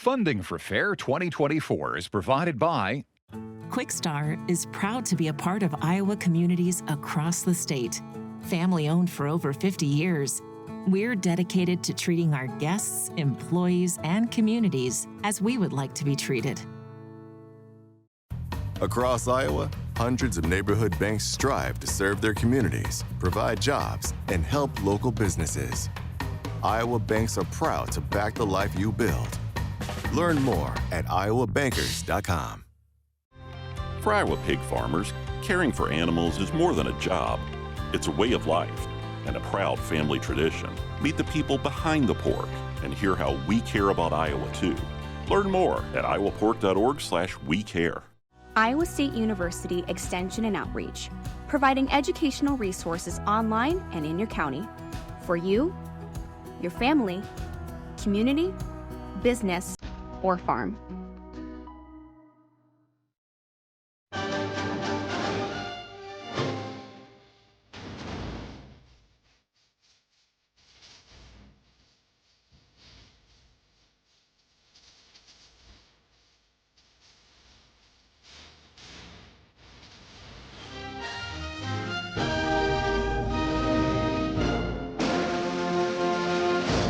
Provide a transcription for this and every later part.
Funding for Fair 2024 is provided by Quickstar is proud to be a part of Iowa communities across the state. Family owned for over 50 years, we're dedicated to treating our guests, employees, and communities as we would like to be treated. Across Iowa, hundreds of neighborhood banks strive to serve their communities, provide jobs, and help local businesses. Iowa banks are proud to back the life you build. Learn more at iowabankers.com. For Iowa pig farmers, caring for animals is more than a job. It's a way of life and a proud family tradition. Meet the people behind the pork and hear how we care about Iowa too. Learn more at iowapork.org/wecare. Iowa State University Extension and Outreach, providing educational resources online and in your county for you, your family, community, business, or farm.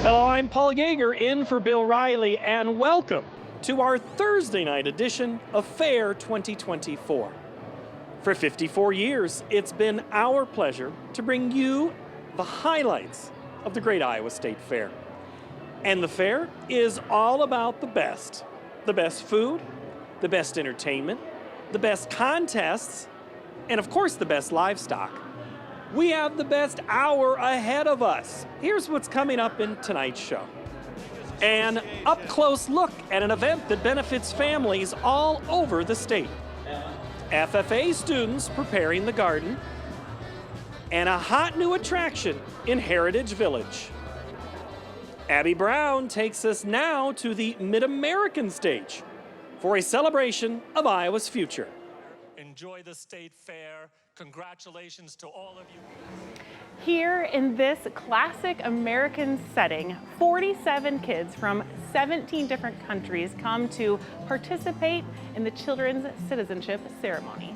Hello, I'm Paul Yeager in for Bill Riley, and welcome to our Thursday night edition of Fair 2024. For 54 years, it's been our pleasure to bring you the highlights of the Great Iowa State Fair. And the fair is all about the best food, the best entertainment, the best contests, and of course the best livestock. We have the best hour ahead of us. Here's what's coming up in tonight's show. An up-close look at an event that benefits families all over the state. FFA students preparing the garden. And a hot new attraction in Heritage Village. Abby Brown takes us now to the Mid-American stage for a celebration of Iowa's future. Enjoy the state fair. Congratulations to all of you. Here in this classic American setting, 47 kids from 17 different countries come to participate in the Children's Citizenship ceremony.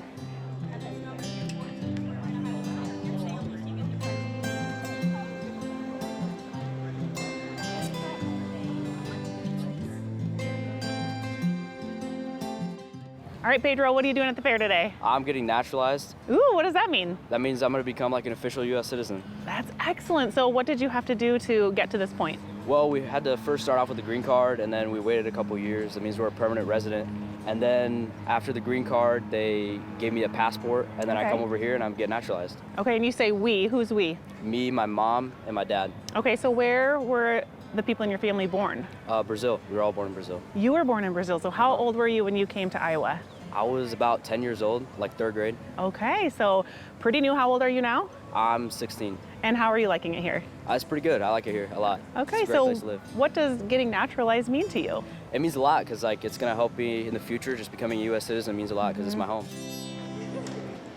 All right, Pedro, what are you doing at the fair today? I'm getting naturalized. Ooh, what does that mean? That means I'm going to become like an official U.S. citizen. That's excellent. So what did you have to do to get to this point? Well, we had to first start off with the green card, and then we waited a couple years. That means we're a permanent resident. And then after the green card, they gave me a passport, and then I come over here and I'm getting naturalized. Okay, and you say we. Who's we? Me, my mom, and my dad. Okay, so where were the people in your family born? Brazil. We were all born in Brazil. You were born in Brazil. So how old were you when you came to Iowa? I was about 10 years old, like third grade. Okay, so pretty new. How old are you now? I'm 16. And how are you liking it here? It's pretty good. I like it here a lot. Okay, it's a great place to live. What does getting naturalized mean to you? It means a lot because like it's going to help me in the future. Just becoming a U.S. citizen means a lot because it's my home.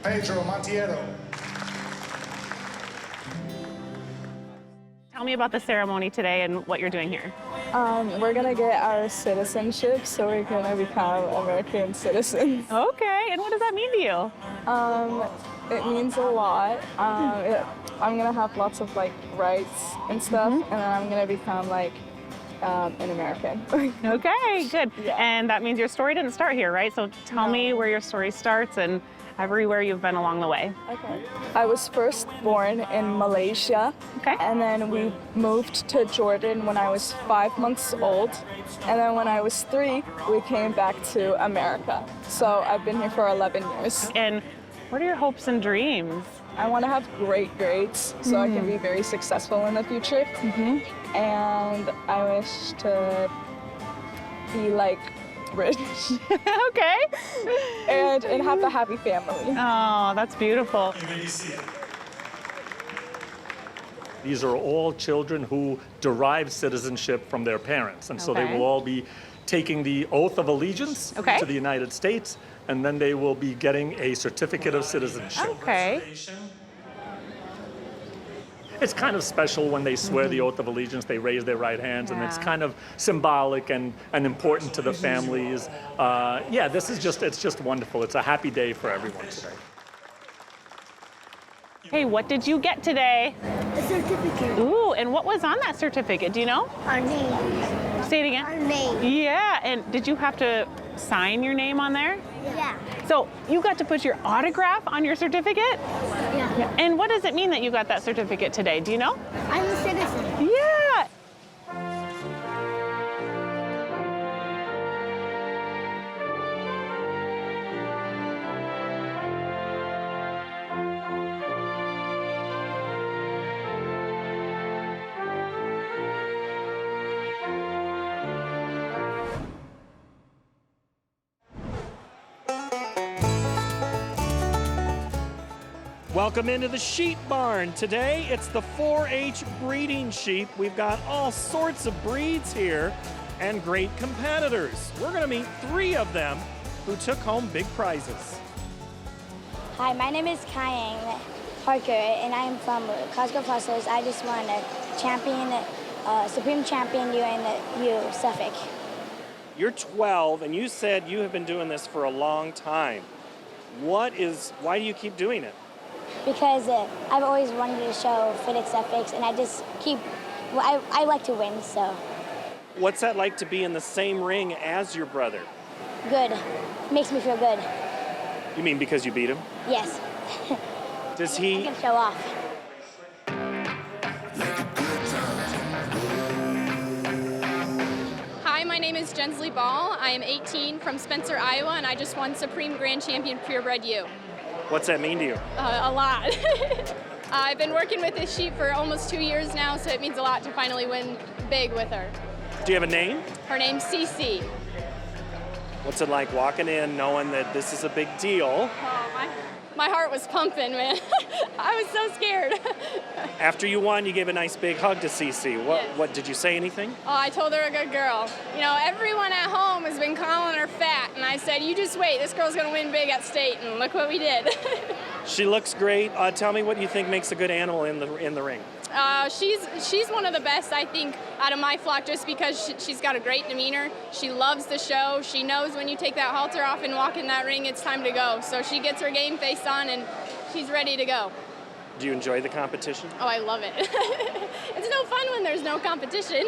Pedro Montiero. Tell me about the ceremony today and what you're doing here. We're gonna get our citizenship, so we're gonna become American citizens. Okay, and what does that mean to you? It means a lot. I'm gonna have lots of like rights and stuff, and then I'm gonna become like an American. Okay, good. Yeah. And that means your story didn't start here, right? So tell me where your story starts and everywhere you've been along the way. Okay. I was first born in Malaysia, and then we moved to Jordan when I was 5 months old, and then when I was 3, we came back to America. So I've been here for 11 years. And what are your hopes and dreams? I want to have great grades so I can be very successful in the future, and I wish to be like rich. Okay. and have a happy family. Oh, that's beautiful. These are all children who derive citizenship from their parents, and so they will all be taking the oath of allegiance to the United States, and then they will be getting a certificate of citizenship. Okay. it's kind of special when they swear the oath of allegiance, they raise their right hands, and it's kind of symbolic and important to the families. Yeah, it's just wonderful. It's a happy day for everyone today. Hey, what did you get today? A certificate. Ooh, and what was on that certificate? Do you know? Our name. Say it again. Our name. Yeah, and did you have to sign your name on there? Yeah. So you got to put your autograph on your certificate? Yeah. And what does it mean that you got that certificate today? Do you know? I'm a citizen. Yeah. Welcome into the sheep barn. Today, it's the 4-H breeding sheep. We've got all sorts of breeds here and great competitors. We're going to meet 3 of them who took home big prizes. Hi, my name is Kyang Parker, and I am from Costco Fossils. I just won a Supreme Champion UNU Suffolk. You're 12, and you said you have been doing this for a long time. Why do you keep doing it? Because I've always wanted to show FedEx Suffolks, and I like to win, so. What's that like to be in the same ring as your brother? Good. Makes me feel good. You mean because you beat him? Yes. Does he? I can show off. Hi, my name is Jensley Ball. I am 18 from Spencer, Iowa, and I just won Supreme Grand Champion Purebred U. What's that mean to you? A lot. I've been working with this sheep for almost 2 years now, so it means a lot to finally win big with her. Do you have a name? Her name's Cece. What's it like walking in knowing that this is a big deal? Oh, my heart was pumping, man. I was so scared. After you won, you gave a nice big hug to Cece. What did you say anything? Oh, I told her a good girl. You know, everyone at home has been calling her fat, and I said, you just wait, this girl's gonna win big at state, and look what we did. She looks great. Tell me what you think makes a good animal in the ring. She's one of the best, I think, out of my flock, just because she's got a great demeanor. She loves the show. She knows when you take that halter off and walk in that ring, it's time to go. So she gets her game face on, and she's ready to go. Do you enjoy the competition? Oh, I love it. It's no fun when there's no competition.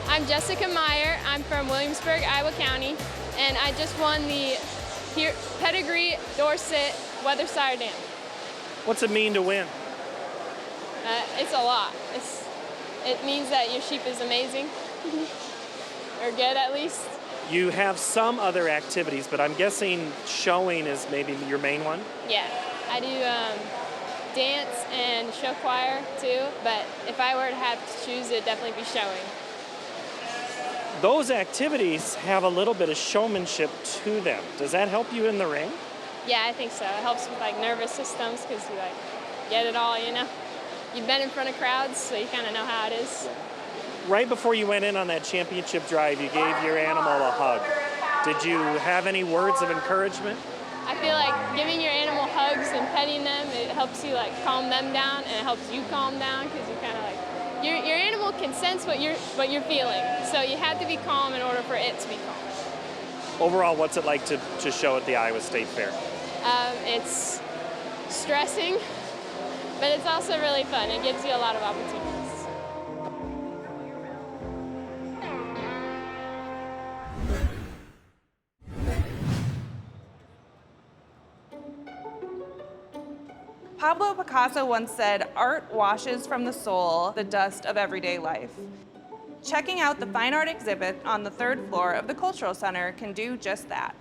I'm Jessica Meyer. I'm from Williamsburg, Iowa County, and I just won the Pedigree Dorset Weathersire Dam. What's it mean to win? It's a lot. It means that your sheep is amazing, or good at least. You have some other activities, but I'm guessing showing is maybe your main one? Yeah, I do dance and show choir too, but if I were to have to choose, it'd definitely be showing. Those activities have a little bit of showmanship to them. Does that help you in the ring? Yeah, I think so. It helps with nervous systems because you get it all, you know. You've been in front of crowds, so you kind of know how it is. Right before you went in on that championship drive, you gave your animal a hug. Did you have any words of encouragement? I feel like giving your animal hugs and petting them, it helps you calm them down, and it helps you calm down because you kind of your animal can sense what you're feeling. So you have to be calm in order for it to be calm. Overall, what's it like to show at the Iowa State Fair? It's stressing, but it's also really fun. It gives you a lot of opportunities. Pablo Picasso once said, "Art washes from the soul the dust of everyday life." Checking out the fine art exhibit on the 3rd floor of the Cultural Center can do just that.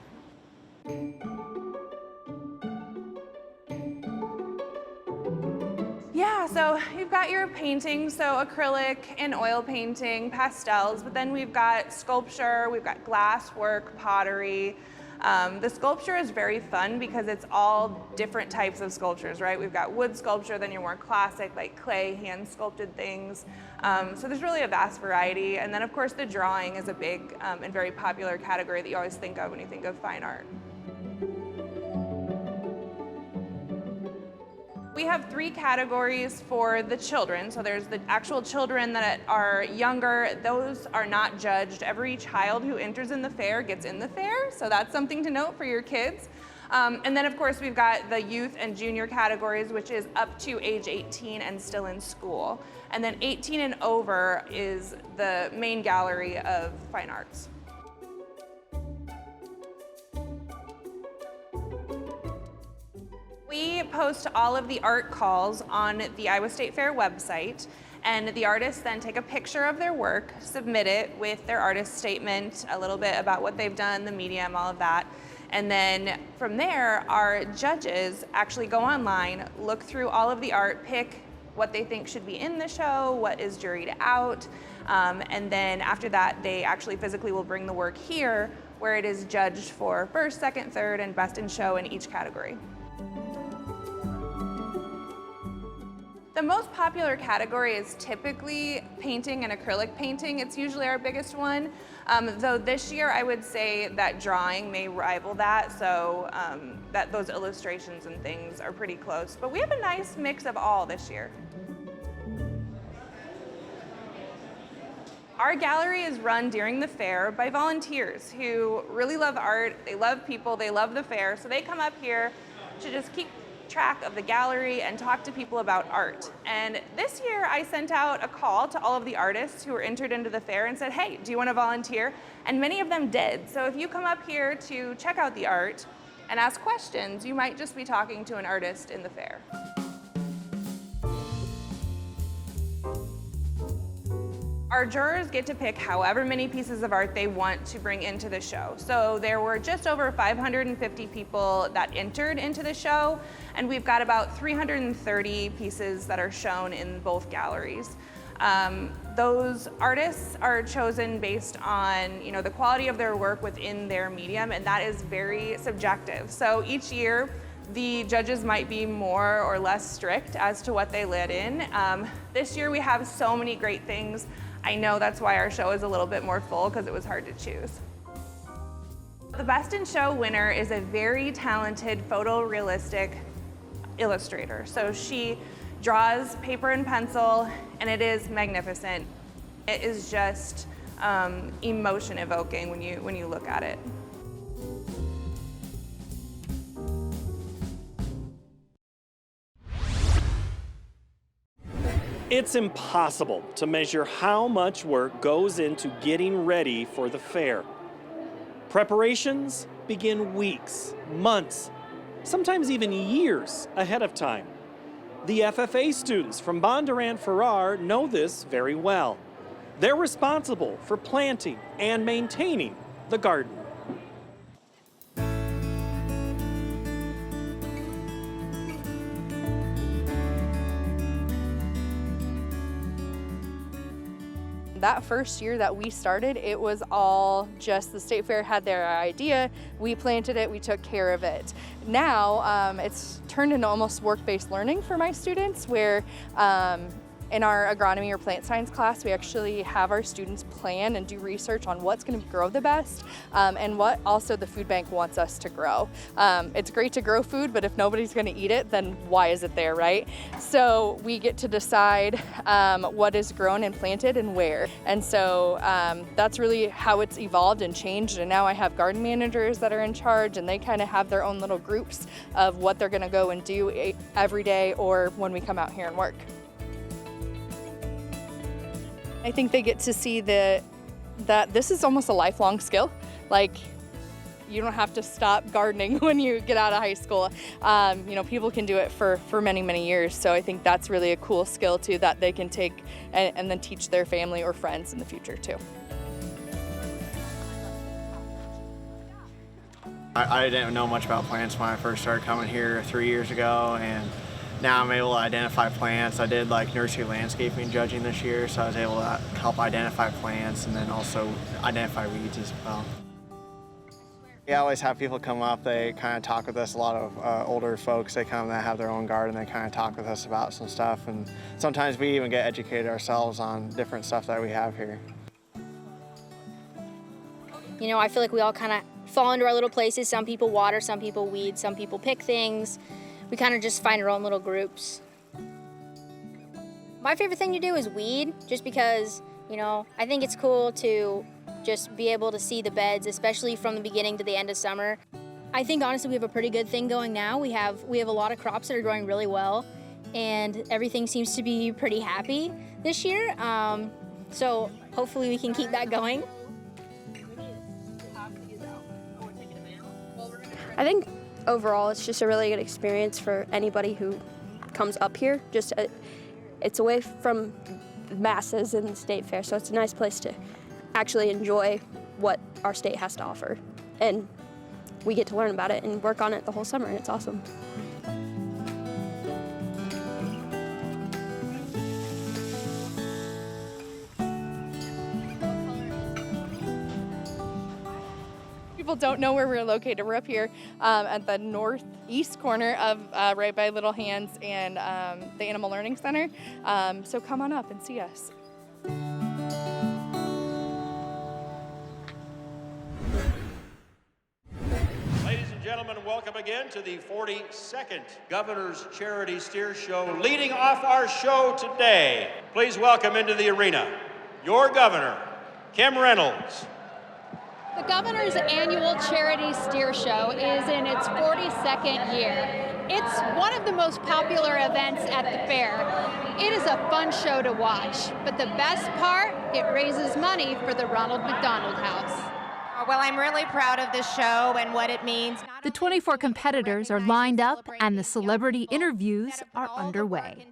Yeah, so you've got your paintings, so acrylic and oil painting, pastels, but then we've got sculpture, we've got glass work, pottery. The sculpture is very fun because it's all different types of sculptures, right? We've got wood sculpture, then your more classic, like clay, hand-sculpted things. So there's really a vast variety. And then, of course, the drawing is a big and very popular category that you always think of when you think of fine art. We have 3 categories for the children. So there's the actual children that are younger. Those are not judged. Every child who enters in the fair gets in the fair. So that's something to note for your kids. And then, of course, we've got the youth and junior categories, which is up to age 18 and still in school. And then 18 and over is the main gallery of fine arts. We post all of the art calls on the Iowa State Fair website, and the artists then take a picture of their work, submit it with their artist statement, a little bit about what they've done, the medium, all of that. And then from there, our judges actually go online, look through all of the art, pick what they think should be in the show, what is juried out, and then after that, they actually physically will bring the work here, where it is judged for first, second, third, and best in show in each category. The most popular category is typically painting and acrylic painting. It's usually our biggest one, though this year I would say that drawing may rival that, so that those illustrations and things are pretty close. But we have a nice mix of all this year. Our gallery is run during the fair by volunteers who really love art, they love people, they love the fair, so they come up here to just keep track of the gallery and talk to people about art. And this year I sent out a call to all of the artists who were entered into the fair and said, hey, do you want to volunteer? And many of them did. So if you come up here to check out the art and ask questions, you might just be talking to an artist in the fair. Our jurors get to pick however many pieces of art they want to bring into the show. So there were just over 550 people that entered into the show, and we've got about 330 pieces that are shown in both galleries. Those artists are chosen based on, the quality of their work within their medium, and that is very subjective. So each year, the judges might be more or less strict as to what they let in. This year we have so many great things. I know that's why our show is a little bit more full, because it was hard to choose. The Best in Show winner is a very talented photorealistic illustrator. So she draws paper and pencil, and it is magnificent. It is just emotion evoking when you look at it. It's impossible to measure how much work goes into getting ready for the fair. Preparations begin weeks, months, sometimes even years ahead of time. The FFA students from Bondurant-Farrar know this very well. They're responsible for planting and maintaining the garden. That first year that we started, it was all just the State Fair had their idea, we planted it, we took care of it. Now it's turned into almost work-based learning for my students, where in our agronomy or plant science class, we actually have our students plan and do research on what's going to grow the best and what also the food bank wants us to grow. It's great to grow food, but if nobody's going to eat it, then why is it there, right? So we get to decide what is grown and planted and where. And so that's really how it's evolved and changed. And now I have garden managers that are in charge, and they kind of have their own little groups of what they're going to go and do every day or when we come out here and work. I think they get to see that this is almost a lifelong skill. Like, you don't have to stop gardening when you get out of high school. People can do it for many, many years. So I think that's really a cool skill too that they can take and then teach their family or friends in the future too. I didn't know much about plants when I first started coming here 3 years ago, and now I'm able to identify plants. I did nursery landscaping judging this year, so I was able to help identify plants and then also identify weeds as well. We always have people come up, they kind of talk with us, a lot of older folks, they come that have their own garden, they kind of talk with us about some stuff, and sometimes we even get educated ourselves on different stuff that we have here. You know, I feel like we all kind of fall into our little places. Some people water, some people weed, some people pick things. We kind of just find our own little groups. My favorite thing to do is weed, just because, you know, I think it's cool to just be able to see the beds, especially from the beginning to the end of summer. I think honestly we have a pretty good thing going now. We have a lot of crops that are growing really well, and everything seems to be pretty happy this year. So hopefully we can keep that going. I think overall it's just a really good experience for anybody who comes up here. Just it's away from masses in the state fair, so it's a nice place to actually enjoy what our state has to offer. And we get to learn about it and work on it the whole summer, and it's awesome. People don't know where we're located. We're up here at the northeast corner of right by Little Hands and the Animal Learning Center. So come on up and see us. Ladies and gentlemen, welcome again to the 42nd Governor's Charity Steer Show. Leading off our show today, please welcome into the arena your governor, Kim Reynolds. The Governor's annual Charity Steer Show is in its 42nd year. It's one of the most popular events at the fair. It is a fun show to watch, but the best part, it raises money for the Ronald McDonald House. Well, I'm really proud of this show and what it means. The 24 competitors are lined up and the celebrity interviews are underway.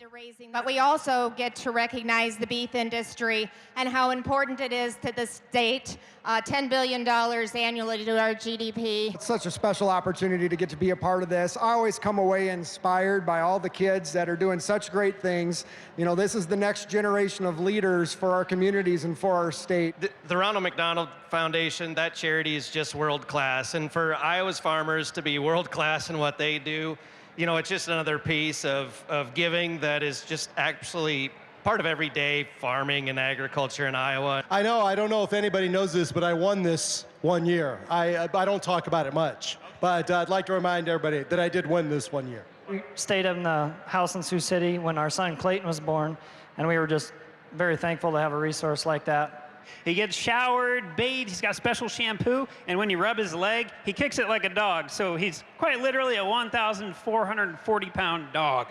But we also get to recognize the beef industry and how important it is to the state. $10 billion annually to our GDP. It's such a special opportunity to get to be a part of this. I always come away inspired by all the kids that are doing such great things. You know, this is the next generation of leaders for our communities and for our state. The Ronald McDonald Foundation, that charity is just world class. And for Iowa's farmers to be world class in what they do, you know, it's just another piece of giving that is just actually part of everyday farming and agriculture in Iowa. I don't know if anybody knows this, but I won this one year. I don't talk about it much, but I'd like to remind everybody that I did win this one year. We stayed in the house in Sioux City when our son Clayton was born, and we were just very thankful to have a resource like that. He gets showered, bathed, he's got special shampoo, and when you rub his leg, he kicks it like a dog. So he's quite literally a 1,440-pound dog.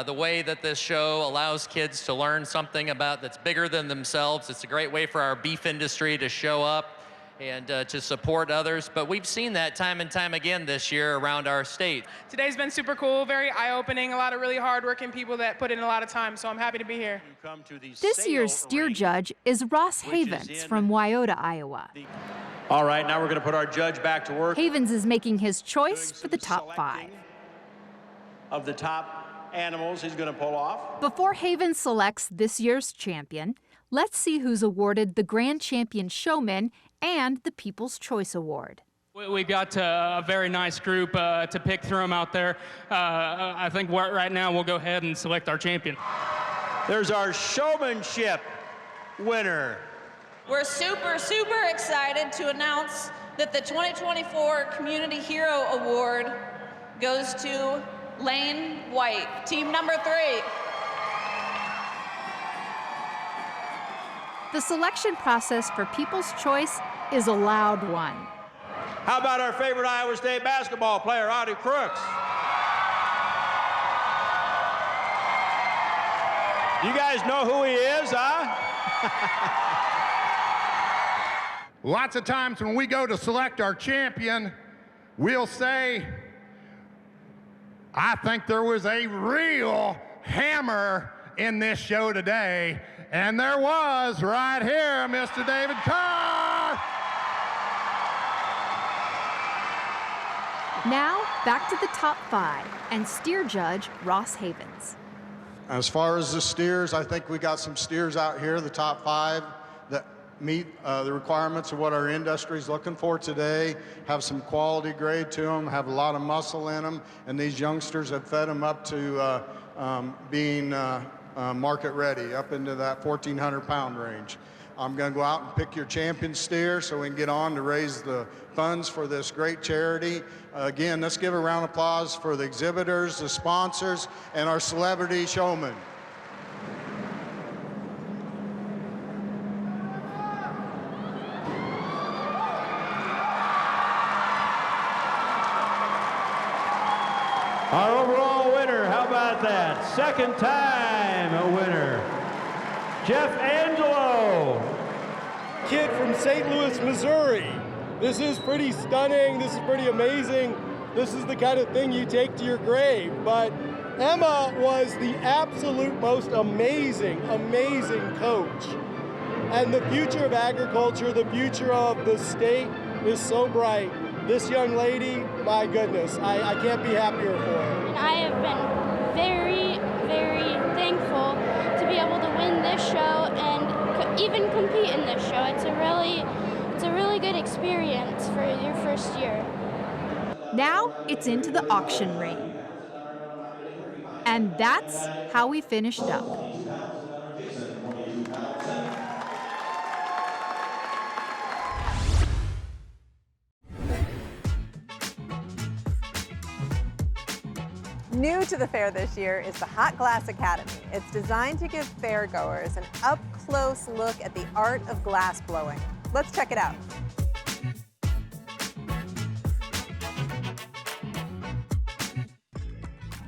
The way that this show allows kids to learn something about that's bigger than themselves. It's a great way for our beef industry to show up and to support others. But we've seen that time and time again this year around our state. Today's been super cool, very eye-opening, a lot of really hard-working people that put in a lot of time, so I'm happy to be here. This year's steer judge is Ross Havens from Wyoda, Iowa. All right, now we're going to put our judge back to work. Havens is making his choice for the top 5. Of the top animals he's going to pull off. Before Havens selects this year's champion, let's see who's awarded the Grand Champion Showman and the People's Choice Award. We've got a very nice group to pick from out there. I think right now we'll go ahead and select our champion. There's our showmanship winner. We're super, super excited to announce that the 2024 Community Hero Award goes to Lane White, team number 3. The selection process for People's Choice is a loud one. How about our favorite Iowa State basketball player, Audie Crooks? You guys know who he is, huh? Lots of times when we go to select our champion, we'll say, I think there was a real hammer in this show today, and there was right here, Mr. David Carr. Now, back to the top 5 and steer judge Ross Havens. As far as the steers, I think we got some steers out here, the top 5, that meet the requirements of what our industry is looking for today, have some quality grade to them, have a lot of muscle in them, and these youngsters have fed them up to being market ready, up into that 1,400-pound range. I'm going to go out and pick your champion steer so we can get on to raise the funds for this great charity. Again, let's give a round of applause for the exhibitors, the sponsors, and our celebrity showmen. Our overall winner, how about that? Second time a winner, Jeff Angelo. Kid from St. Louis, Missouri. This is pretty stunning. This is pretty amazing. This is the kind of thing you take to your grave. But Emma was the absolute most amazing, amazing coach. And the future of agriculture, the future of the state is so bright. This young lady, my goodness, I can't be happier for her. I have been very, very thankful to be able to win this show and even compete in this show. It's a really good experience for your first year. Now it's into the auction ring. And that's how we finished up. New to the fair this year is the Hot Glass Academy. It's designed to give fairgoers an up-close look at the art of glass blowing. Let's check it out.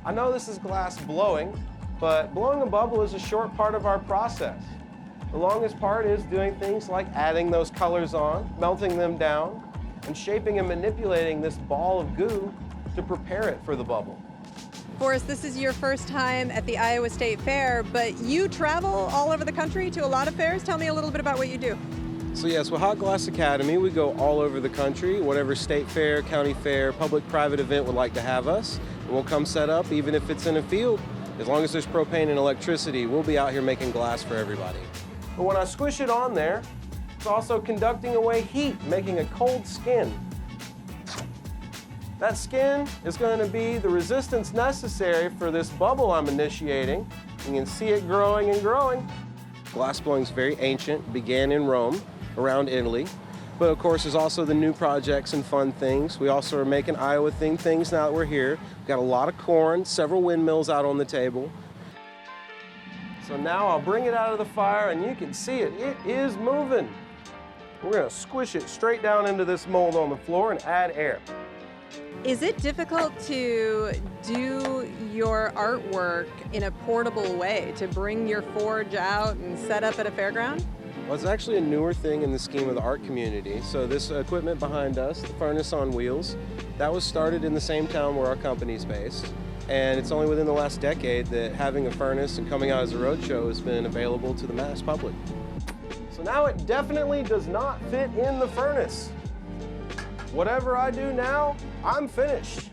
I know this is glass blowing, but blowing a bubble is a short part of our process. The longest part is doing things like adding those colors on, melting them down, and shaping and manipulating this ball of goo to prepare it for the bubble. Forrest, this is your first time at the Iowa State Fair, but you travel all over the country to a lot of fairs. Tell me a little bit about what you do. So yes, with Hot Glass Academy, we go all over the country, whatever state fair, county fair, public-private event would like to have us. And we'll come set up, even if it's in a field. As long as there's propane and electricity, we'll be out here making glass for everybody. But when I squish it on there, it's also conducting away heat, making a cold skin. That skin is going to be the resistance necessary for this bubble I'm initiating. You can see it growing and growing. Glass blowing is very ancient, began in Rome, around Italy. But of course, there's also the new projects and fun things. We also are making Iowa-themed things now that we're here. We've got a lot of corn, several windmills out on the table. So now I'll bring it out of the fire and you can see it. It is moving. We're going to squish it straight down into this mold on the floor and add air. Is it difficult to do your artwork in a portable way, to bring your forge out and set up at a fairground? Well, it's actually a newer thing in the scheme of the art community. So this equipment behind us, the furnace on wheels, that was started in the same town where our company's based. And it's only within the last decade that having a furnace and coming out as a roadshow has been available to the mass public. So now it definitely does not fit in the furnace. Whatever I do now, I'm finished.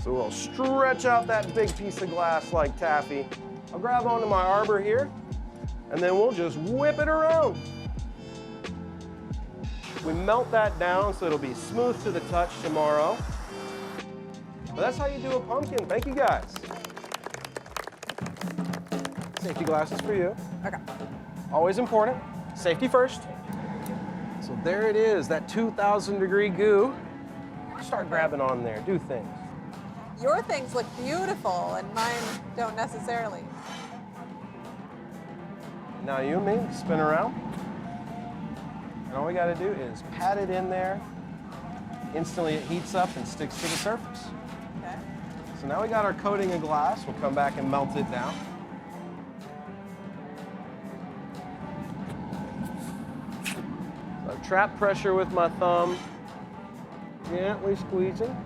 So we'll stretch out that big piece of glass like taffy. I'll grab onto my arbor here, and then we'll just whip it around. We melt that down so it'll be smooth to the touch tomorrow. But that's how you do a pumpkin. Thank you, guys. Safety glasses for you. Okay. Always important. Safety first. So there it is, that 2,000-degree goo. Start grabbing on there, do things. Your things look beautiful and mine don't necessarily. Now you and me, spin around. And all we gotta do is pat it in there. Instantly it heats up and sticks to the surface. Okay. So now we got our coating of glass. We'll come back and melt it down. So trap pressure with my thumb, gently squeezing.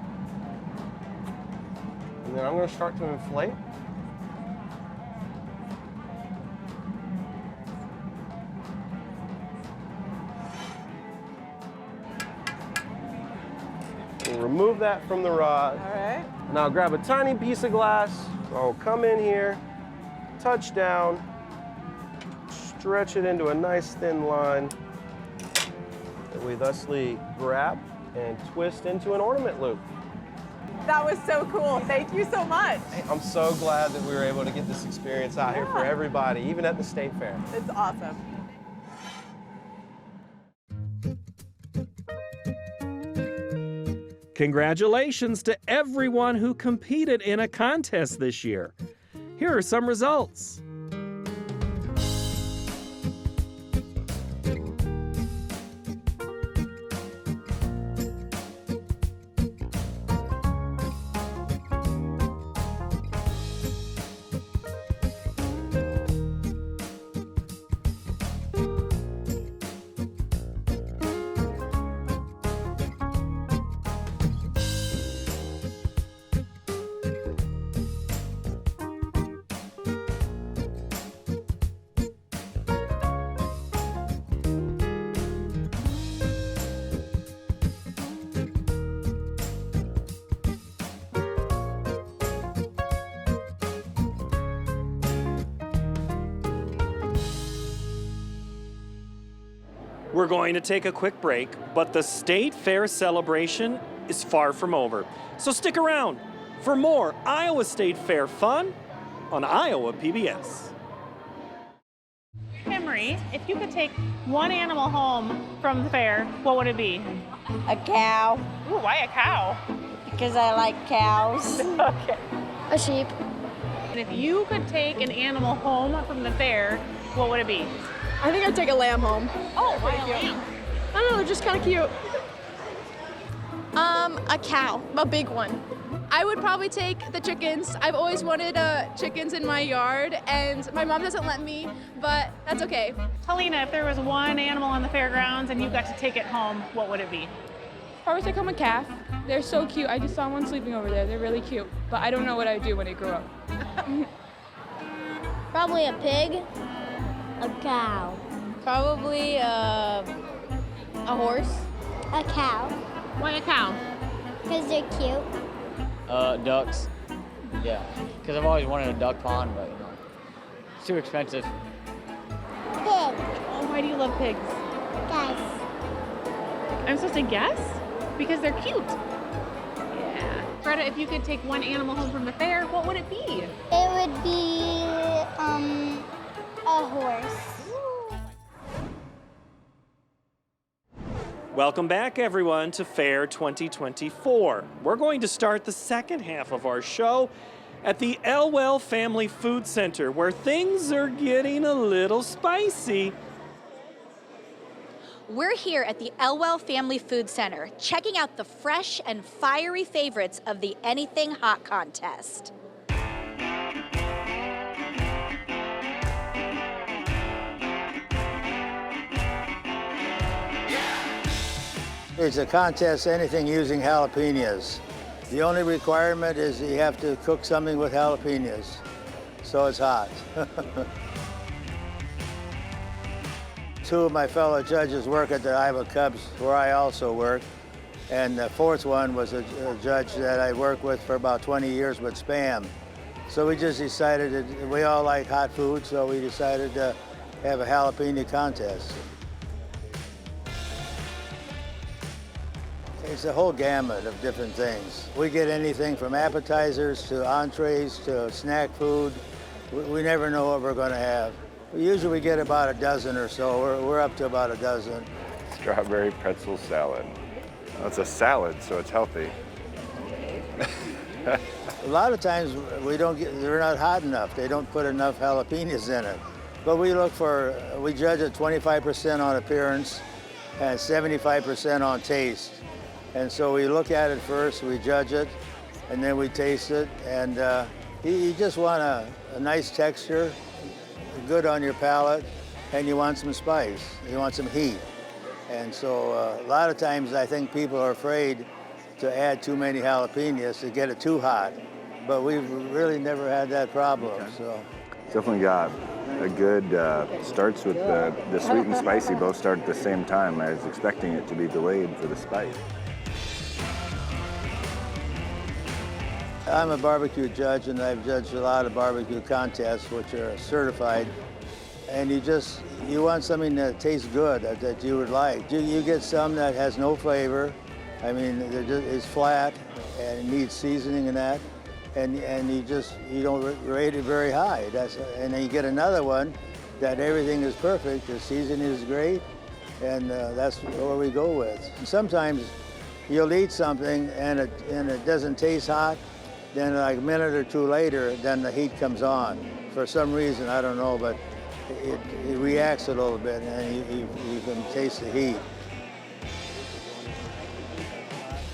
And then I'm gonna start to inflate. We'll remove that from the rod. All right. Now grab a tiny piece of glass. I'll come in here, touch down, stretch it into a nice thin line that we thusly wrap and twist into an ornament loop. That was so cool. Thank you so much. Hey, I'm so glad that we were able to get this experience out here for everybody, even at the state fair. It's awesome. Congratulations to everyone who competed in a contest this year. Here are some results. We're going to take a quick break, but the State Fair celebration is far from over. So stick around for more Iowa State Fair fun on Iowa PBS. Henry, if you could take one animal home from the fair, what would it be? A cow. Ooh, why a cow? Because I like cows. Okay. A sheep. And if you could take an animal home from the fair, what would it be? I think I'd take a lamb home. Oh, why a lamb? I don't know, they're just kind of cute. A cow, a big one. I would probably take the chickens. I've always wanted chickens in my yard, and my mom doesn't let me, but that's okay. Helena, if there was one animal on the fairgrounds and you got to take it home, what would it be? Probably take home a calf. They're so cute. I just saw one sleeping over there. They're really cute, but I don't know what I'd do when I grow up. Probably a pig. A cow. Probably a horse. A cow. Why a cow? Because they're cute. Ducks. Yeah, because I've always wanted a duck pond, but you know, it's too expensive. Pig. Oh, why do you love pigs? Guys. I'm supposed to guess? Because they're cute. Yeah. Greta, if you could take one animal home from the fair, what would it be? It would be a horse. Welcome back, everyone, to Fair 2024. We're going to start the second half of our show at the Elwell Family Food Center, where things are getting a little spicy. We're here at the Elwell Family Food Center, checking out the fresh and fiery favorites of the Anything Hot contest. It's a contest, anything using jalapenos. The only requirement is you have to cook something with jalapenos, so it's hot. Two of my fellow judges work at the Iowa Cubs, where I also work, and the fourth one was a judge that I worked with for about 20 years with Spam. So we just decided that we all like hot food, so we decided to have a jalapeno contest. It's a whole gamut of different things. We get anything from appetizers to entrees to snack food. We never know what we're going to have. Usually we get about a dozen or so. We're up to about a dozen. Strawberry pretzel salad. Well, it's a salad, so it's healthy. A lot of times they're not hot enough. They don't put enough jalapenos in it. But we judge it 25% on appearance and 75% on taste. And so we look at it first, we judge it, and then we taste it. And you just want a nice texture, good on your palate, and you want some spice. You want some heat. And so a lot of times I think people are afraid to add too many jalapenos to get it too hot. But we've really never had that problem. Okay. So Definitely got a good, starts with the sweet and spicy both start at the same time. I was expecting it to be delayed for the spice. I'm a barbecue judge, and I've judged a lot of barbecue contests which are certified. and you want something that tastes good, that you would like. You get some that has no flavor. I mean, it's flat and it needs seasoning and that, and you don't rate it very high. And then you get another one that everything is perfect, the seasoning is great, and that's what we go with. And sometimes you'll eat something and it doesn't taste hot, then like a minute or two later, then the heat comes on. For some reason, I don't know, but it reacts a little bit and you can taste the heat.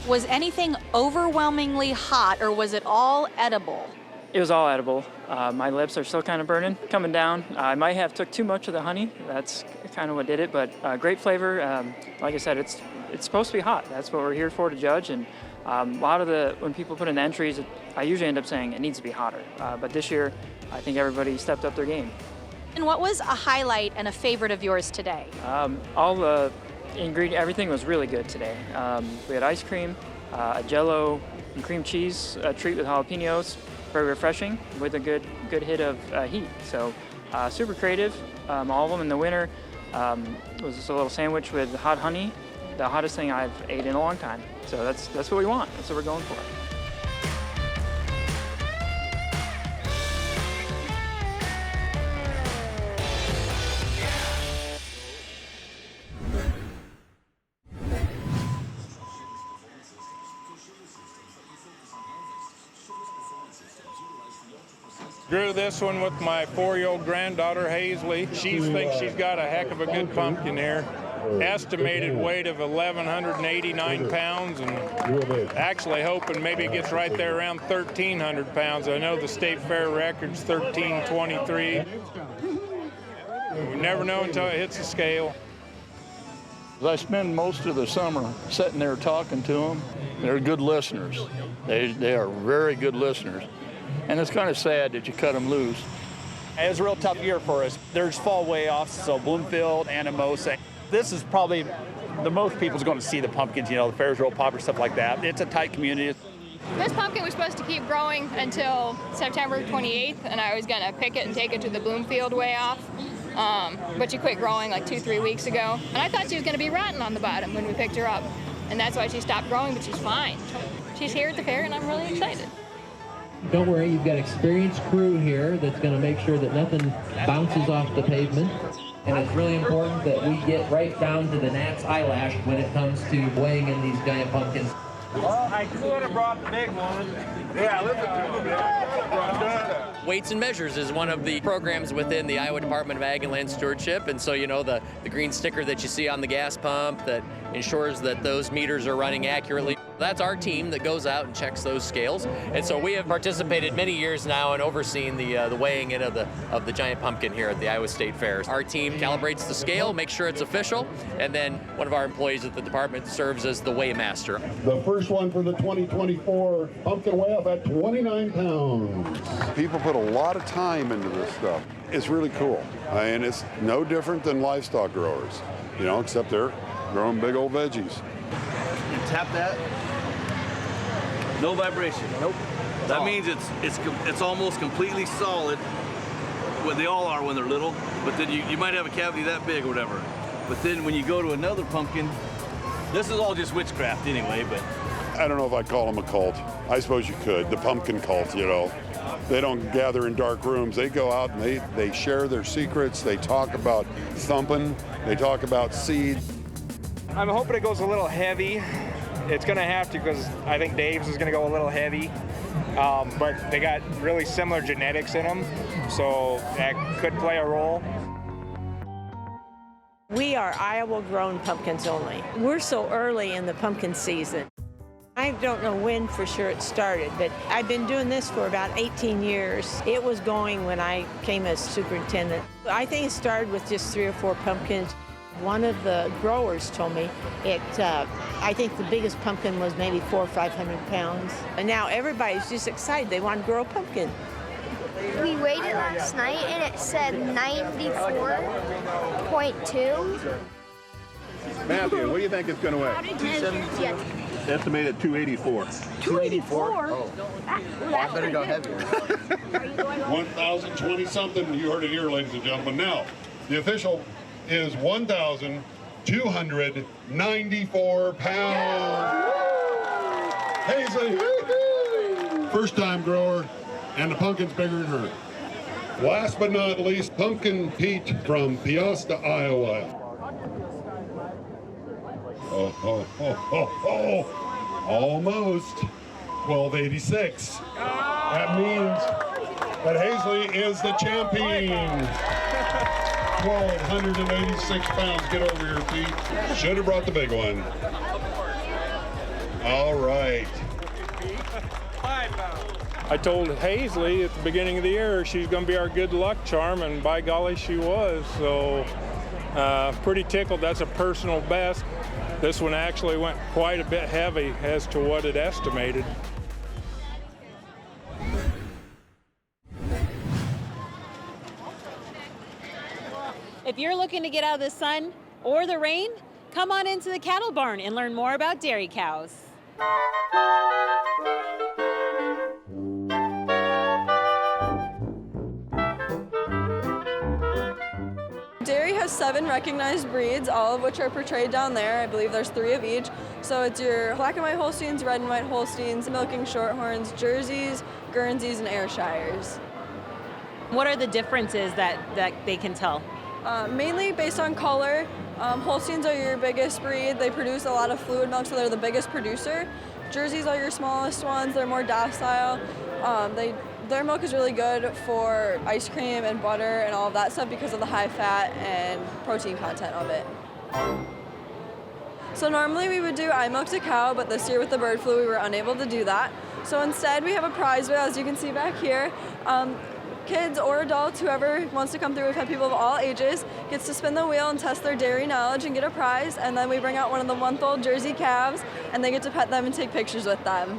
Was anything overwhelmingly hot or was it all edible? It was all edible. My lips are still kind of burning, coming down. I might have took too much of the honey. That's kind of what did it, but great flavor. Like I said, it's supposed to be hot. That's what we're here for, to judge. And a lot of when people put in the entries, I usually end up saying it needs to be hotter. But this year, I think everybody stepped up their game. And what was a highlight and a favorite of yours today? All the ingredient, everything was really good today. We had ice cream, a Jello and cream cheese treat with jalapenos, very refreshing with a good hit of heat. So super creative. All of them in the winter. Was just a little sandwich with hot honey, the hottest thing I've ate in a long time. So that's what we want. That's what we're going for. Grew this one with my 4-year-old granddaughter, Hazley. She thinks she's got a heck of a good pumpkin here. Estimated weight of 1,189 pounds, and actually hoping maybe it gets right there around 1,300 pounds. I know the state fair record's 1,323. We never know until it hits the scale. I spend most of the summer sitting there talking to them. They're good listeners. They are very good listeners. And it's kind of sad that you cut them loose. It was a real tough year for us. There's fall way-offs, so Bloomfield and Hermosa. This is probably the most people's going to see the pumpkins, the fair's real popular, stuff like that. It's a tight community. This pumpkin was supposed to keep growing until September 28th, and I was going to pick it and take it to the Bloomfield way-off. But she quit growing like 2-3 weeks ago. And I thought she was going to be rotten on the bottom when we picked her up. And that's why she stopped growing, but she's fine. She's here at the fair, and I'm really excited. Don't worry, you've got an experienced crew here that's going to make sure that nothing bounces off the pavement. And it's really important that we get right down to the gnat's eyelash when it comes to weighing in these giant pumpkins. Well, I could have brought the big one. Yeah, listen to him. Weights and Measures is one of the programs within the Iowa Department of Ag and Land Stewardship, and so the green sticker that you see on the gas pump that ensures that those meters are running accurately. That's our team that goes out and checks those scales, and so we have participated many years now and overseen the weighing in of the giant pumpkin here at the Iowa State Fair. Our team calibrates the scale, makes sure it's official, and then one of our employees at the department serves as the weighmaster. The first one for the 2024 pumpkin weigh-off at 29 pounds. People put a lot of time into this stuff. It's really cool, and it's no different than livestock growers, except they're growing big old veggies. You tap that, no vibration. Nope. That means it's almost completely solid. Well, they all are when they're little, but then you might have a cavity that big or whatever. But then when you go to another pumpkin, this is all just witchcraft anyway, but. I don't know if I'd call them a cult. I suppose you could, the pumpkin cult, They don't gather in dark rooms. They go out and they share their secrets. They talk about thumping. They talk about seed. I'm hoping it goes a little heavy. It's going to have to because I think Dave's is going to go a little heavy. But they got really similar genetics in them, so that could play a role. We are Iowa-grown pumpkins only. We're so early in the pumpkin season. I don't know when for sure it started, but I've been doing this for about 18 years. It was going when I came as superintendent. I think it started with just 3 or 4 pumpkins. One of the growers told me I think the biggest pumpkin was maybe 400 or 500 pounds. And now everybody's just excited. They want to grow a pumpkin. We weighed it last night and it said 94.2. Matthew, what do you think it's going to weigh? 270. Estimated 284. 284? Oh. I better go heavier. 1,020 something. You heard it here, ladies and gentlemen. Now, The official is 1,294 pounds. Hazy, first time grower, and the pumpkin's bigger than her. Last but not least, Pumpkin Pete from Peosta, Iowa. Almost 1286. That means that Hazley is the champion. 1,286 pounds. Get over here, Pete. Should have brought the big one. All right. I told Hazley at the beginning of the year she's going to be our good luck charm, and by golly, she was. So pretty tickled. That's a personal best. This one actually went quite a bit heavy as to what it estimated. If you're looking to get out of the sun or the rain, come on into the cattle barn and learn more about dairy cows. Dairy has 7 recognized breeds, all of which are portrayed down there. I believe there's 3 of each. So it's your black and white Holsteins, red and white Holsteins, milking Shorthorns, Jerseys, Guernseys, and Ayrshires. What are the differences that they can tell? Mainly based on color. Holsteins are your biggest breed. They produce a lot of fluid milk, so they're the biggest producer. Jerseys are your smallest ones. They're more docile. Their milk is really good for ice cream and butter and all of that stuff because of the high fat and protein content of it. So normally we would do I milked a cow, but this year with the bird flu we were unable to do that. So instead we have a prize wheel, as you can see back here. Kids or adults, whoever wants to come through, we've had people of all ages, gets to spin the wheel and test their dairy knowledge and get a prize, and then we bring out one of the month-old Jersey calves and they get to pet them and take pictures with them.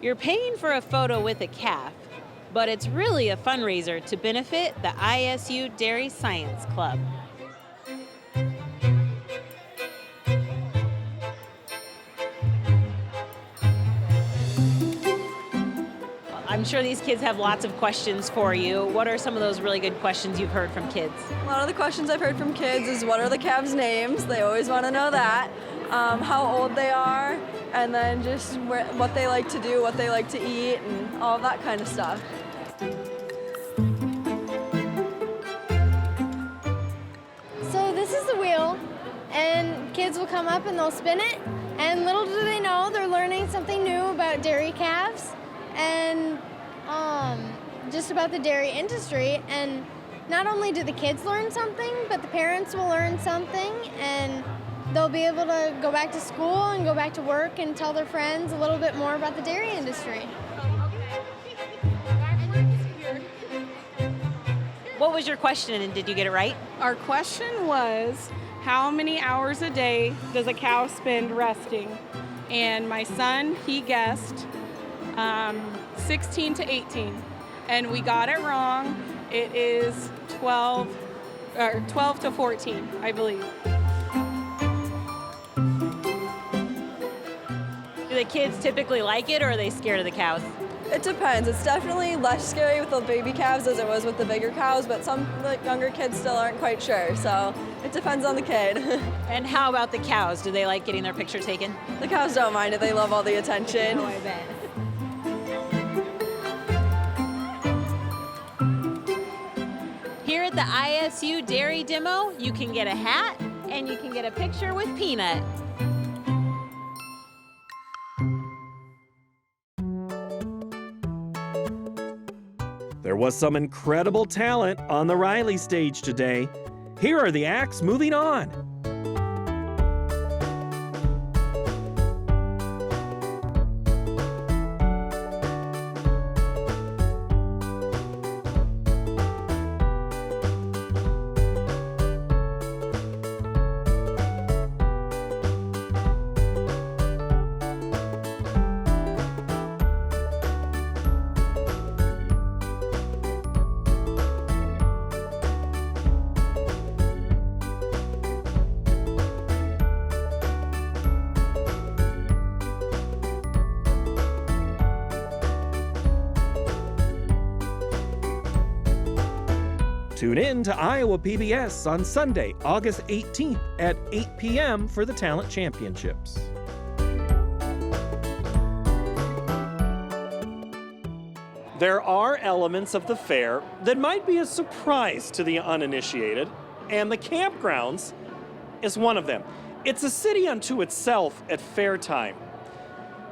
You're paying for a photo with a calf, but it's really a fundraiser to benefit the ISU Dairy Science Club. I'm sure these kids have lots of questions for you. What are some of those really good questions you've heard from kids? A lot of the questions I've heard from kids is what are the calves' names? They always want to know that. How old they are, and then just what they like to do, what they like to eat, and all that kind of stuff. So this is the wheel, and kids will come up and they'll spin it, and little do they know they're learning something new about dairy calves and just about the dairy industry. And not only do the kids learn something, but the parents will learn something, and they'll be able to go back to school and go back to work and tell their friends a little bit more about the dairy industry. What was your question, and did you get it right? Our question was, how many hours a day does a cow spend resting? And my son, he guessed 16 to 18. And we got it wrong. It is 12 to 14, I believe. Do the kids typically like it, or are they scared of the cows? It depends. It's definitely less scary with the baby calves as it was with the bigger cows, but some younger kids still aren't quite sure, so it depends on the kid. And how about the cows? Do they like getting their picture taken? The cows don't mind it. They love all the attention. Oh, I bet. Here at the ISU Dairy Demo, you can get a hat and you can get a picture with Peanut. There was some incredible talent on the Riley stage today. Here are the acts moving on. Tune in to Iowa PBS on Sunday, August 18th at 8 p.m. for the Talent Championships. There are elements of the fair that might be a surprise to the uninitiated, and the Campgrounds is one of them. It's a city unto itself at fair time.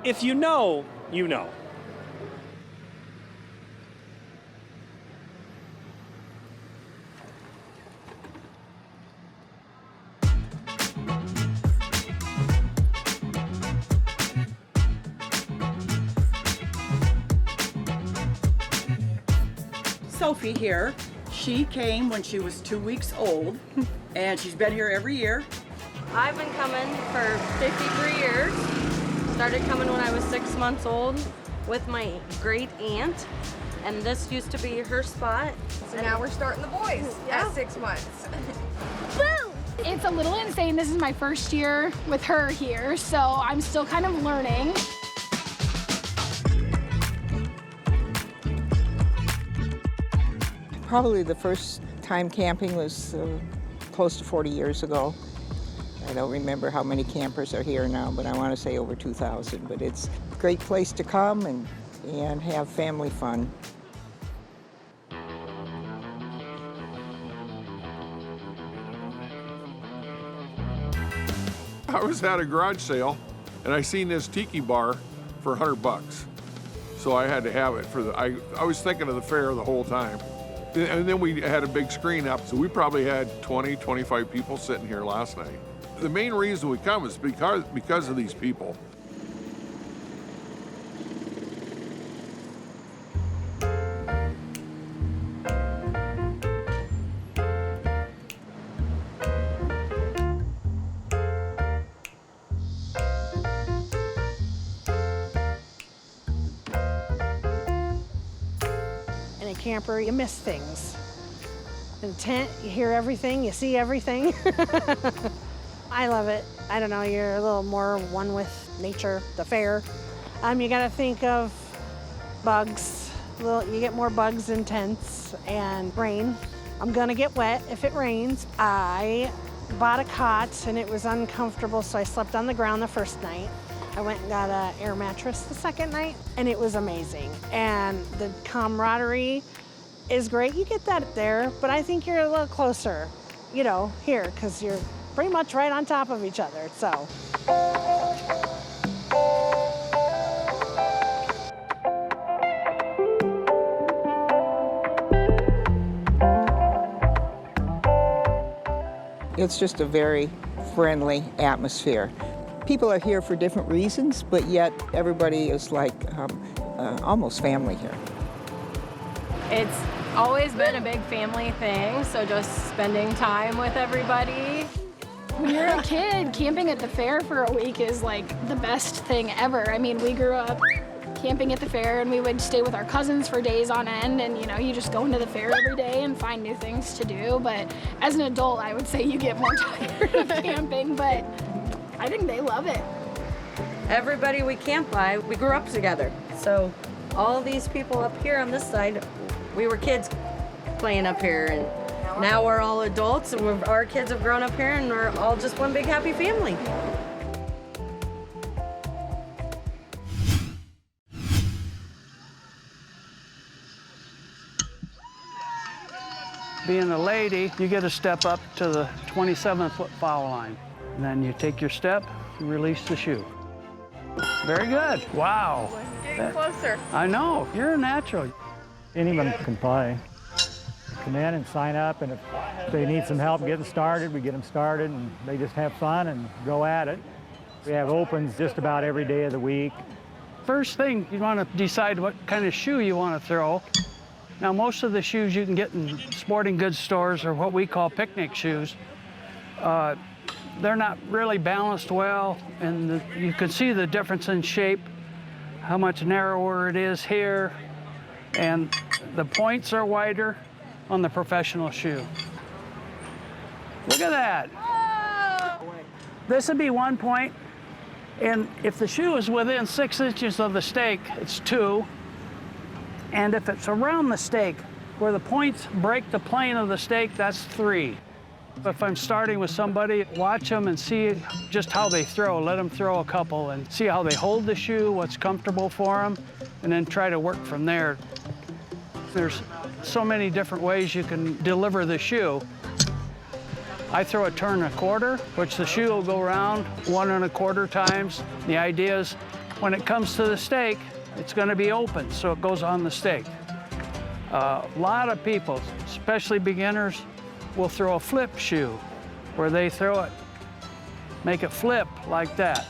If you know, you know. Sophie here. She came when she was 2 weeks old, and she's been here every year. I've been coming for 53 years. Started coming when I was 6 months old with my great aunt, and this used to be her spot. So now we're starting the boys at 6 months. Woo! It's a little insane. This is my first year with her here, so I'm still kind of learning. Probably the first time camping was close to 40 years ago. I don't remember how many campers are here now, but I want to say over 2,000. But it's a great place to come and have family fun. I was at a garage sale and I seen this tiki bar for $100. So I had to have it for I was thinking of the fair the whole time. And then we had a big screen up, so we probably had 20, 25 people sitting here last night. The main reason we come is because of these people. In a camper, you miss things. In a tent, you hear everything, you see everything. I love it. I don't know, you're a little more one with nature, the fair. You gotta think of bugs. You get more bugs in tents and rain. I'm gonna get wet if it rains. I bought a cot and it was uncomfortable, so I slept on the ground the first night. I went and got an air mattress the second night, and it was amazing. And the camaraderie is great. You get that there, but I think you're a little closer, here, because you're pretty much right on top of each other, so. It's just a very friendly atmosphere. People are here for different reasons, but yet everybody is like almost family here. It's always been a big family thing, so just spending time with everybody. When you're a kid, camping at the fair for a week is like the best thing ever. I mean, we grew up camping at the fair and we would stay with our cousins for days on end, and you just go into the fair every day and find new things to do. But as an adult, I would say you get more tired of camping, but I think they love it. Everybody we camp by, we grew up together. So all these people up here on this side, we were kids playing up here, and now we're all adults, and our kids have grown up here, and we're all just one big happy family. Being a lady, you get to step up to the 27-foot foul line. And then you take your step, you release the shoe. Very good. Wow. Getting closer. I know. You're a natural. Anyone can play. Come in and sign up, and if they need some help getting started, we get them started, and they just have fun and go at it. We have opens just about every day of the week. First thing, you want to decide what kind of shoe you want to throw. Now, most of the shoes you can get in sporting goods stores are what we call picnic shoes. They're not really balanced well, and you can see the difference in shape, how much narrower it is here, and the points are wider on the professional shoe. Look at that. Whoa. This would be 1 point, and if the shoe is within 6 inches of the stake, it's 2, and if it's around the stake, Where the points break the plane of the stake, that's 3. If I'm starting with somebody, watch them and see just how they throw. Let them throw a couple and see how they hold the shoe, what's comfortable for them, and then try to work from there. There's so many different ways you can deliver the shoe. I throw a turn and a quarter, which the shoe will go around 1 1/4 times. The idea is when it comes to the stake, it's going to be open, so it goes on the stake. A lot of people, especially beginners, will throw a flip shoe, where they throw it, make it flip like that.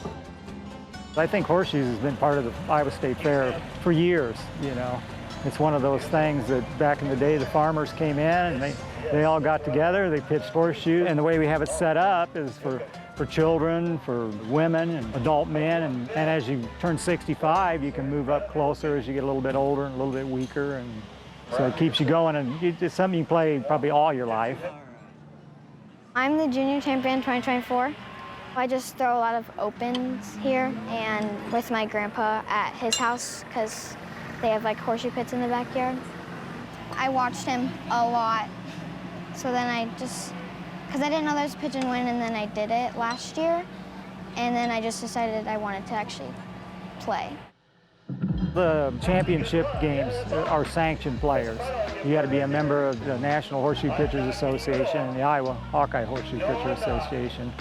I think horseshoes has been part of the Iowa State Fair for years, you know. It's one of those things that back in the day the farmers came in and they all got together, they pitched horseshoes, and the way we have it set up is for children, for women, and adult men, and as you turn 65, you can move up closer as you get a little bit older and a little bit weaker, and so it keeps you going, and it's something you play probably all your life. I'm the junior champion 2024. I just throw a lot of opens here and with my grandpa at his house because they have like horseshoe pits in the backyard. I watched him a lot. So then because I didn't know there was pitch and win, and then I did it last year. And then I just decided I wanted to actually play. The championship games are sanctioned players. You got to be a member of the National Horseshoe Pitchers Association and the Iowa Hawkeye Horseshoe Pitcher Association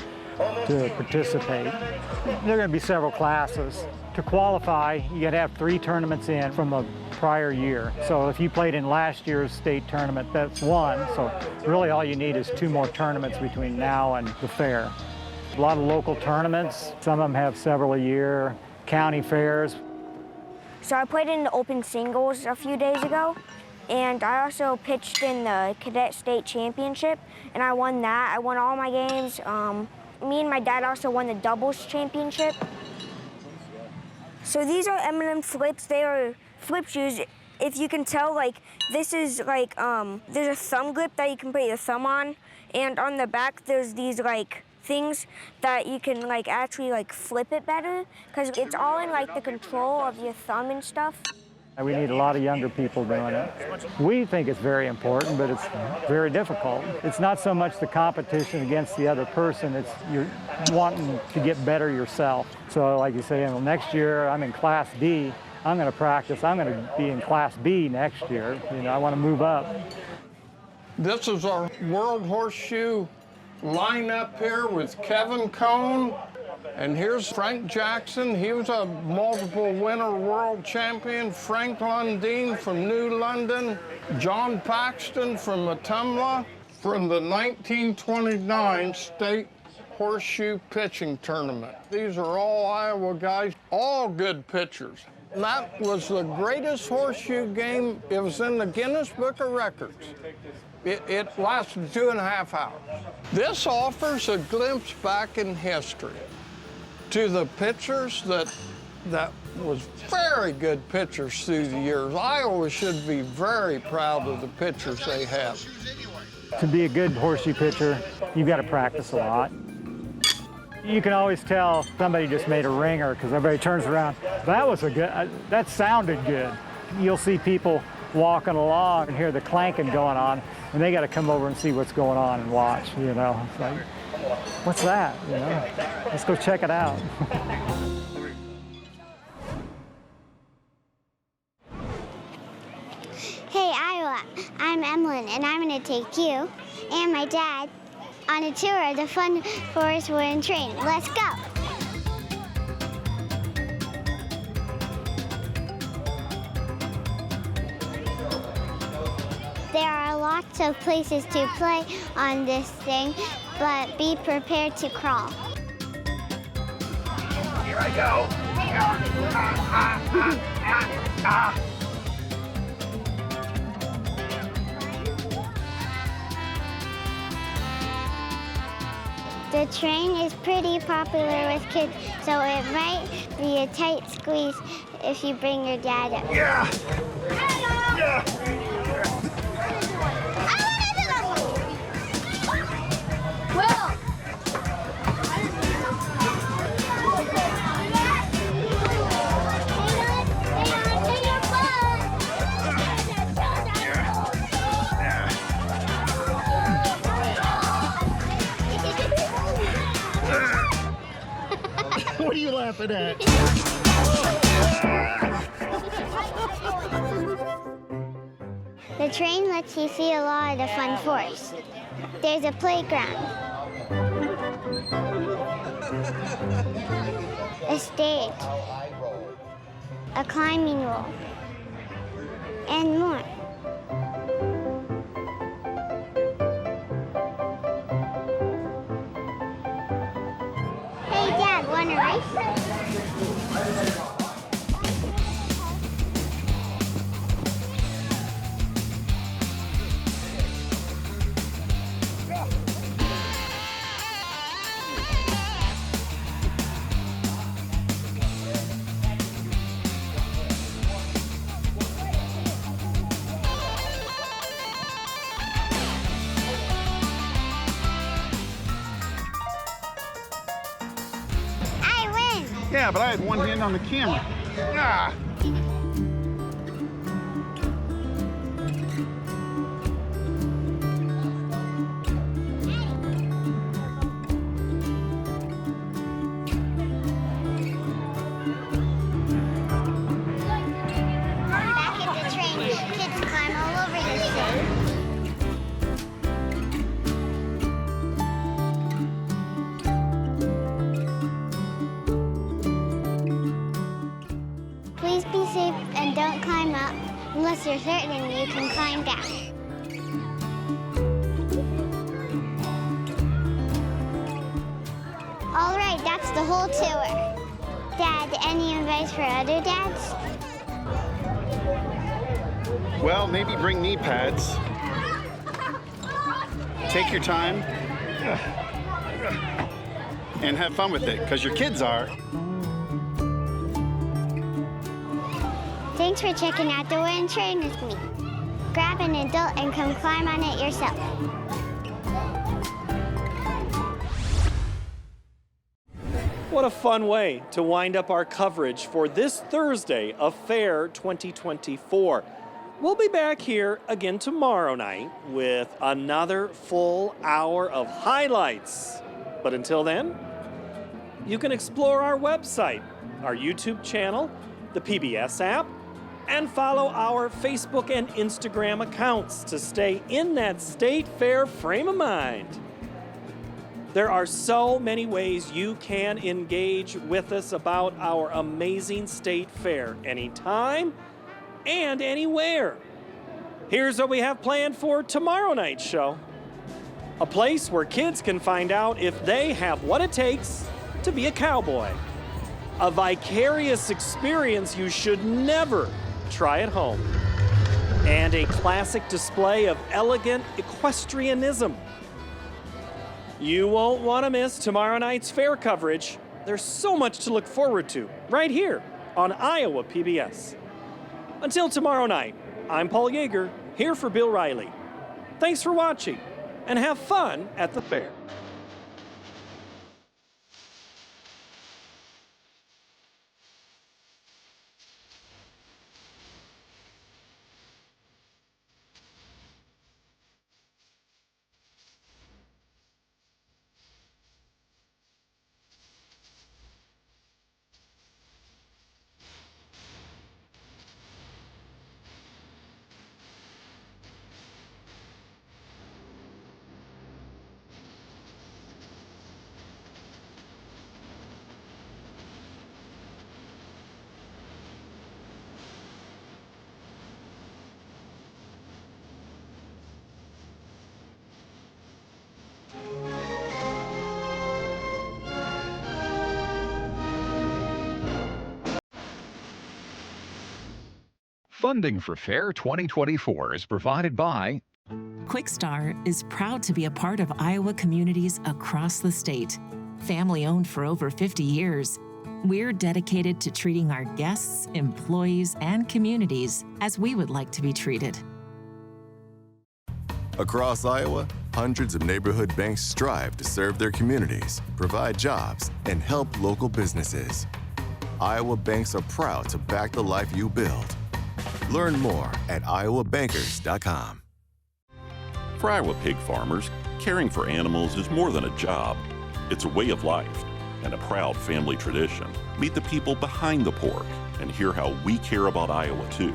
to participate. There are going to be several classes. To qualify, you got to have 3 tournaments in from the prior year. So if you played in last year's state tournament, that's 1. So really all you need is 2 more tournaments between now and the fair. A lot of local tournaments. Some of them have several a year. County fairs. So I played in the open singles a few days ago, and I also pitched in the cadet state championship, and I won that. I won all my games. Me and my dad also won the doubles championship. So these are M&M flips. They are flip shoes. If you can tell, like, this is like, there's a thumb grip that you can put your thumb on, and on the back there's these like things that you can like actually like flip it better, because it's all in like the control of your thumb and stuff. We need a lot of younger people doing it. We think it's very important, but it's very difficult. It's not so much the competition against the other person, it's you're wanting to get better yourself. So like you say, well, next year I'm in Class D, I'm going to practice, I'm going to be in Class B next year. You know, I want to move up. This is our World Horseshoe lineup here with Kevin Cohn. And here's Frank Jackson. He was a multiple winner world champion. Frank Lundeen from New London. John Paxton from Metumla from the 1929 State Horseshoe Pitching Tournament. These are all Iowa guys, all good pitchers. And that was the greatest horseshoe game. It was in the Guinness Book of Records. It lasted 2.5 hours. This offers a glimpse back in history to the pitchers that was very good pitchers through the years. Iowa should be very proud of the pitchers they have. To be a good horseshoe pitcher, you've got to practice a lot. You can always tell somebody just made a ringer because everybody turns around. That sounded good. You'll see people walking along and hear the clanking going on, and they got to come over and see what's going on and watch, you know. It's like, what's that, you know? Let's go check it out. Hey, Iowa, I'm Emlyn, and I'm going to take you and my dad on a tour of the Funforest Wooden Train. Let's go. There are lots of places to play on this thing, but be prepared to crawl. Here I go. The train is pretty popular with kids, so it might be a tight squeeze if you bring your dad up. Yeah! Yeah! it at. The train lets you see a lot of the Funforest. There's a playground, a stage, a climbing wall, and more. Hey, Dad, want a race? Yeah, but I had one hand on the camera. Ah. Back at the train, kids climb all over this thing. Please be safe and don't climb up unless you're certain you can climb down. All right, that's the whole tour. Dad, any advice for other dads? Well, maybe bring knee pads. Take your time and have fun with it, because your kids are. Thanks for checking out the Wooden Train with me. Grab an adult and come climb on it yourself. What a fun way to wind up our coverage for this Thursday of Fair 2024. We'll be back here again tomorrow night with another full hour of highlights. But until then, you can explore our website, our YouTube channel, the PBS app, and follow our Facebook and Instagram accounts to stay in that state fair frame of mind. There are so many ways you can engage with us about our amazing state fair, anytime and anywhere. Here's what we have planned for tomorrow night's show. A place where kids can find out if they have what it takes to be a cowboy. A vicarious experience you should never try at home. And a classic display of elegant equestrianism. You won't want to miss tomorrow night's fair coverage. There's so much to look forward to right here on Iowa PBS. Until tomorrow night, I'm Paul Yeager, here for Bill Riley. Thanks for watching, and have fun at the fair. Funding for Fair 2024 is provided by Quickstar is proud to be a part of Iowa communities across the state. Family owned for over 50 years, we're dedicated to treating our guests, employees, and communities as we would like to be treated. Across Iowa, hundreds of neighborhood banks strive to serve their communities, provide jobs, and help local businesses. Iowa banks are proud to back the life you build. Learn more at iowabankers.com. For Iowa pig farmers, caring for animals is more than a job. It's a way of life and a proud family tradition. Meet the people behind the pork and hear how we care about Iowa too.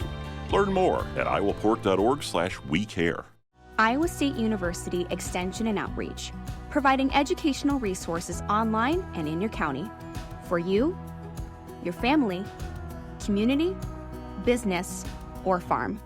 Learn more at iowapork.org/wecare. Iowa State University Extension and Outreach, providing educational resources online and in your county for you, your family, community, business, or farm.